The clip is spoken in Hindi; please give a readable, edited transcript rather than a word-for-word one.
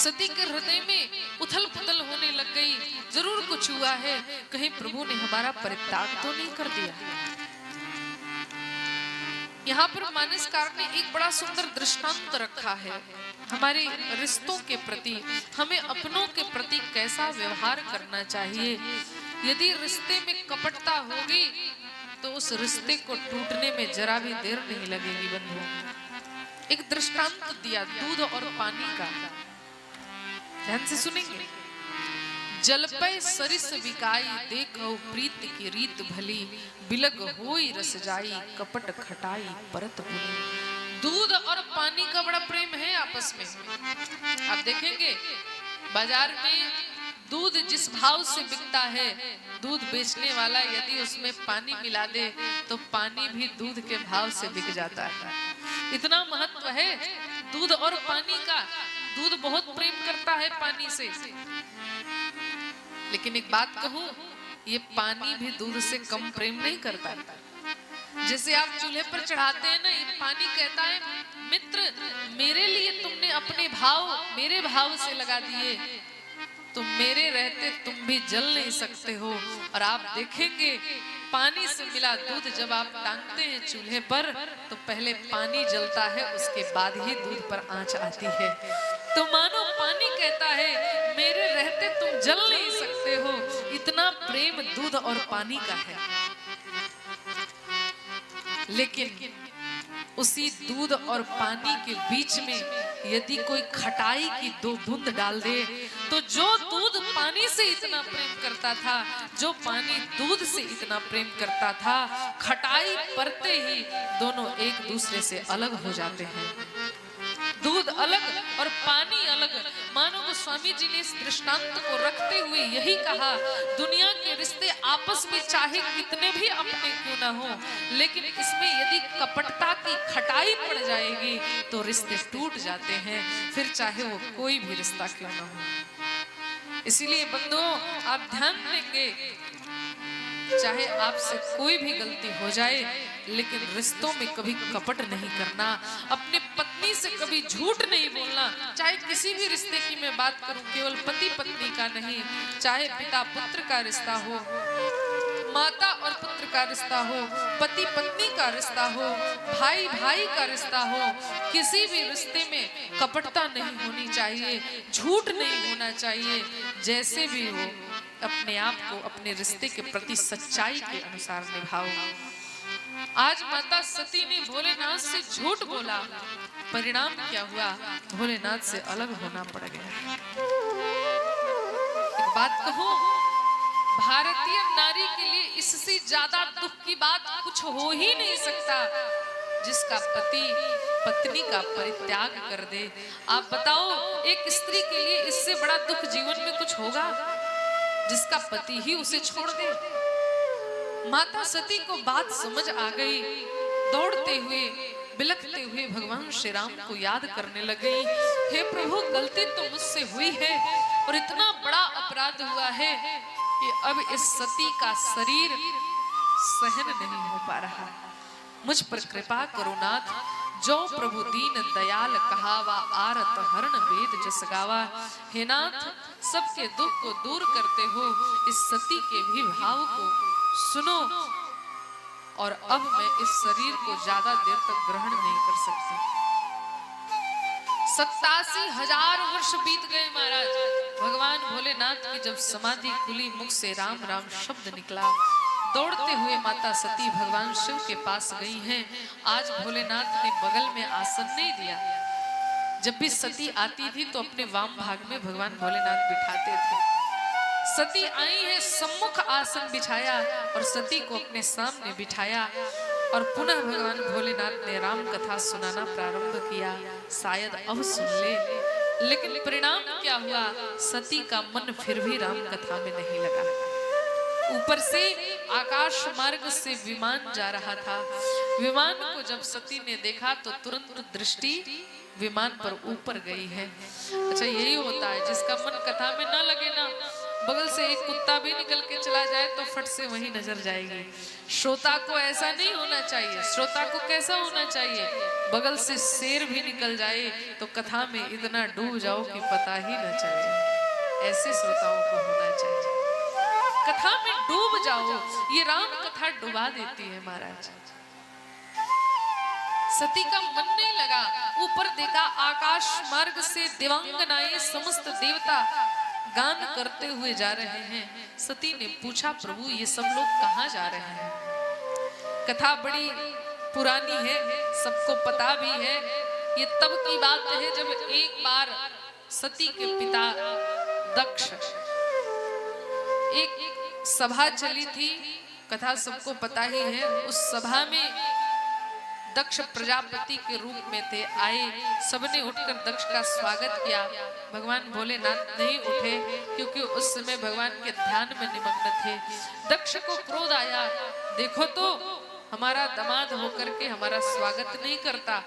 सती के हृदय में उथल पुथल होने लग गई, जरूर कुछ हुआ है, कहीं प्रभु ने हमारा परित्याग तो नहीं कर दिया। यहाँ पर मानसकार ने एक बड़ा सुंदर दृष्टांत रखा है हमारे रिश्तों के प्रति, हमें अपनों के प्रति कैसा व्यवहार करना चाहिए। यदि रिश्ते में कपटता होगी तो उस रिश्ते को टूटने में जरा भी देर नहीं लगेगी। बंधुओं, एक दृष्टांत दिया दूध और पानी का, ध्यान से सुनेंगे। जलपै सरिस बिकाई, देखो प्रीत की रीत भली, बिलग होई रस जाई, कपट खटाई परत भूली। दूध और पानी का बड़ा प्रेम है आपस में। आप देखेंगे बाजार में दूध जिस भाव से बिकता है, दूध बेचने वाला यदि उसमें पानी मिला दे तो पानी भी दूध के भाव से बिक जाता है। इतना महत्व है दूध और पानी का। दूध बहुत प्रेम करता है पानी से, लेकिन एक बात कहूं, ये पानी भी दूध से कम प्रेम नहीं करता। जैसे आप चूल्हे पर चढ़ाते हैं ना, ये पानी कहता है मित्र मेरे लिए तुमने अपने भाव मेरे भाव से लगा दिए, तो मेरे रहते तुम भी जल नहीं सकते हो। और आप देखेंगे पानी से मिला दूध जब आप टांगते हैं चूल्हे पर तो पहले पानी जलता है, उसके बाद ही दूध पर आंच आती है। तो मानो पानी कहता है मेरे रहते तुम जल नहीं सकते हो। इतना प्रेम दूध और पानी का है। लेकिन उसी दूध और पानी के बीच में यदि कोई खटाई की दो बूंद डाल दे तो जो दूध पानी से इतना प्रेम करता था, जो पानी दूध से इतना प्रेम करता था, खटाई पड़ते ही दोनों एक दूसरे से अलग हो जाते हैं। दूध अलग और पानी अलग। मानो गोस्वामी जी ने इस दृष्टांत को रखते हुए यही कहा, दुनिया के रिश्ते आपस में चाहे कितने भी अपने क्यों ना हो, लेकिन इसमें यदि कपटता की खटाई पड़ जाएगी तो रिश्ते टूट जाते हैं, फिर चाहे वो कोई भी रिश्ता क्यों ना हो। इसीलिए बंधुओं आप ध्यान देंगे, चाहे आपसे कोई भी गलती हो जाए लेकिन रिश्तों में कभी कपट नहीं करना, अपने पत्नी से कभी झूठ नहीं बोलना। चाहे किसी भी रिश्ते की मैं बात करूं, केवल पति पत्नी का नहीं, चाहे पिता पुत्र का रिश्ता हो, माता और पुत्र का रिश्ता हो, पति पत्नी का रिश्ता हो, भाई भाई का रिश्ता हो, किसी भी रिश्ते में कपटता नहीं होनी चाहिए, झूठ नहीं होना चाहिए। जैसे भी हो अपने आप को अपने रिश्ते के प्रति सच्चाई के अनुसार निभाओ। आज माता सती ने भोलेनाथ से झूठ बोला, परिणाम क्या हुआ? भोलेनाथ से अलग होना पड़ गया। एक बात कहूं, भारतीय नारी के लिए इससे ज्यादा दुख की बात कुछ हो ही नहीं सकता जिसका पति पत्नी का परित्याग कर दे। आप बताओ एक स्त्री के लिए इससे बड़ा दुख जीवन में कुछ होगा जिसका पति ही उसे छोड़ दे। माता सती को बात समझ आ गई, दौड़ते हुए बिलखते हुए भगवान श्री राम को याद करने लगी, हे प्रभु गलती तो मुझसे हुई है और इतना बड़ा अपराध हुआ है कि अब इस सती का शरीर सहन नहीं हो पा रहा, मुझ पर कृपा करो नाथ। जो प्रभु दीन दयाल कहावा, आरत हरण वेद जस गावा। हे नाथ सबके दुख को दूर करते हो, इस सती के भी भाव को सुनो, और अब मैं इस शरीर को ज्यादा देर तक ग्रहण नहीं कर सकती। 87,000 वर्ष बीत गए महाराज। भगवान भोलेनाथ की जब समाधि खुली, मुख से राम राम शब्द निकला। दौड़ते हुए माता सती भगवान शिव के पास गई हैं। आज भोलेनाथ ने बगल में आसन नहीं दिया। जब भी सती आती थी तो अपने वाम भाग में भगवान भोलेनाथ बिठाते थे। सती आई है, सम्मुख आसन बिछाया और सती को अपने सामने बिठाया और पुनः भगवान भोलेनाथ ने राम कथा सुनाना प्रारंभ किया। शायद अब सुन ले, लेकिन परिणाम क्या हुआ? सती का मन फिर भी राम कथा में नहीं लगा। ऊपर से आकाश मार्ग से विमान जा रहा था। विमान को जब सती ने देखा तो तुरंत दृष्टि विमान पर ऊपर गई है। अच्छा यही होता है, जिसका मन कथा में ना लगे ना, बगल से एक कुत्ता भी निकल के चला जाए तो फट से वहीं नजर जाएगी। श्रोता को ऐसा नहीं होना चाहिए। श्रोता को कैसा होना चाहिए? बगल से शेर भी निकल जाए तो कथा में इतना डूब जाओ कि पता ही न चले। ऐसे श्रोताओं को होना चाहिए। कथा में डूब जाओ। ये राम कथा डुबा देती है महाराज। सती का मन नहीं लगा। ऊपर देखा आकाश मार्ग से देवांगनाएं समस्त देवता गान करते हुए जा रहे हैं। सती ने पूछा, प्रभु ये सब लोग कहाँ जा रहे हैं? कथा बड़ी पुरानी है, सबको पता भी है। ये तब की बात है जब एक बार सती के पिता दक्ष, एक सभा चली थी, कथा सबको पता ही है। उस सभा में दक्ष प्रजापति के रूप में थे आए। सबने उठकर दक्ष का स्वागत किया। भगवान भोलेनाथ नहीं उठे क्योंकि उस समय भगवान के ध्यान में निमग्न थे। दक्ष को क्रोध आया, देखो तो हमारा दामाद होकर के हमारा स्वागत नहीं करता।